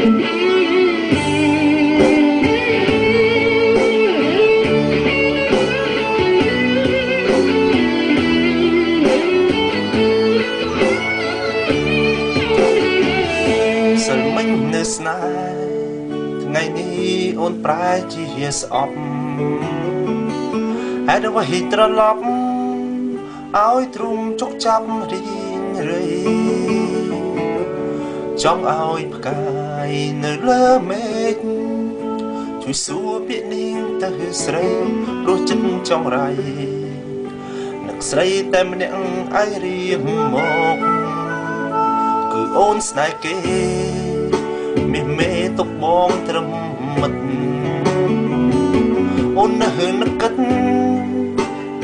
សិលមិញនៅស្នេហ៍ថ្ងៃនេះអូនប្រែជាស្អប់ហេតុអ្វីត្រឡប់ឲ្យទ្រុំជុកចាប់រីងរៃចង់ឲ្យផ្កាយនៅលើមេឃជួយសួរពាក្យនាងទៅស្រីព្រោះចិត្តចង់រៃនឹកស្រីតែម្នាក់ឯងរៀងមកគឺអូនស្នេហ៍គេមានមេទុកបងត្រឹមមិត្តអូននៅនឹកគិត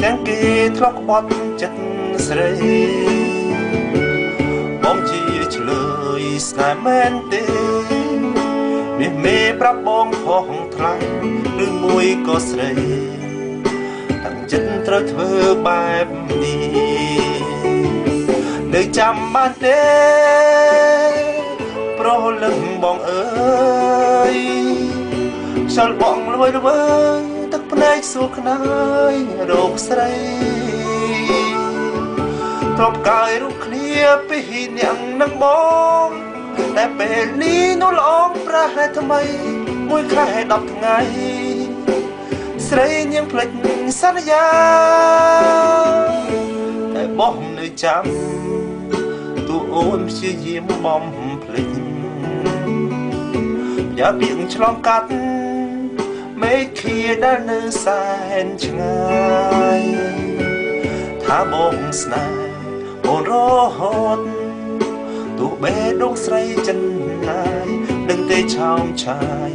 ទាំងគេធ្លាប់ក្បត់ចិត្តស្រីបងជាឆ្លើយស្នេហ៍មែនទេមានមេប្រាប់បងផងថ្លៃឬមួយក៏ស្រីតាំងចិត្តត្រូវធ្វើបែបនេះនៅចាំបានទេប្រលឹងបងអើយខ្យល់បងល្វើយល្វើយទឹកភ្នែកសួរខ្នើយរោគស្រីទ្របកាយរូបគ្នាពីនាងនឹងបងតែពេលនេះនោះល្អប្រហែលថ្មីមួយខែ10ថ្ងៃស្រីនាងភ្លេចសន្យាតែបងនៅចាំទូអូនព្យាយាមបំភ្លេចយ៉ាពីងឆ្លងកាត់មេឃាដែលនៅសែនឆ្ងាយថាបងស្នេហ៍អូនរហូតទូបេះដូងស្រីចិនណាយនឹងទេឆោមឆាយ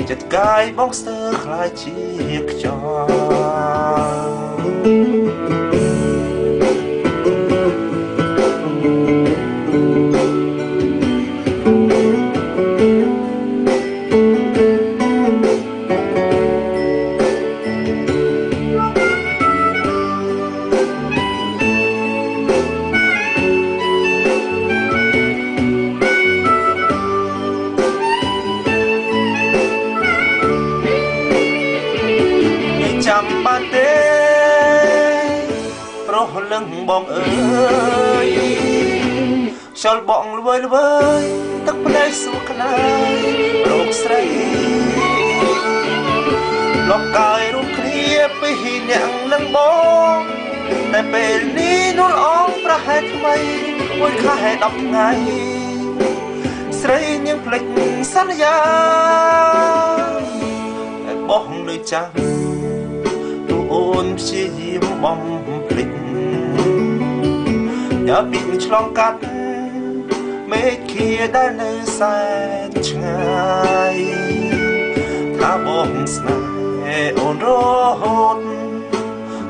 ចិត្តកាយបងស្ទើរខ្លាចជាខ្យល់ចាំបានទេប្រលឹងបងអើយខ្យល់បងល្វើយល្វើយទឹកភ្នែកសួរខ្នើយរោគស្រីលំកាយរូបគ្នាពីនាងនឹងបងតែពេលនេះនោះល្អប្រហែលថ្មីមួយខែ10ថ្ងៃស្រីនាងភ្លេចសន្យាតែបងនៅចាំអូនព្យាយាមបំភ្លេចយ៉ាពីងឆ្លងកាត់មេឃាដែលនៅសែនឆ្ងាយថាបងស្នេហ៍អូនរហូត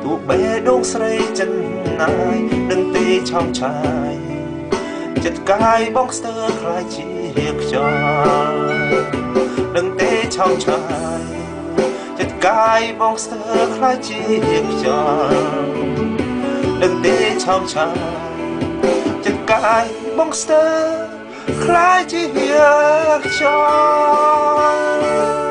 ទូបេះដូងស្រីចិនណាយនឹងទេឆោមឆាយចិត្តកាយបងស្ទើរខ្លាចជាខ្យល់នឹងទេឆោមឆាយចិត្តកាយបងស្ទើរខ្លាចជាខ្យល់នឹងទេឆោមឆាយចិត្តកាយបងស្ទើរខ្លាចជាខ្យល់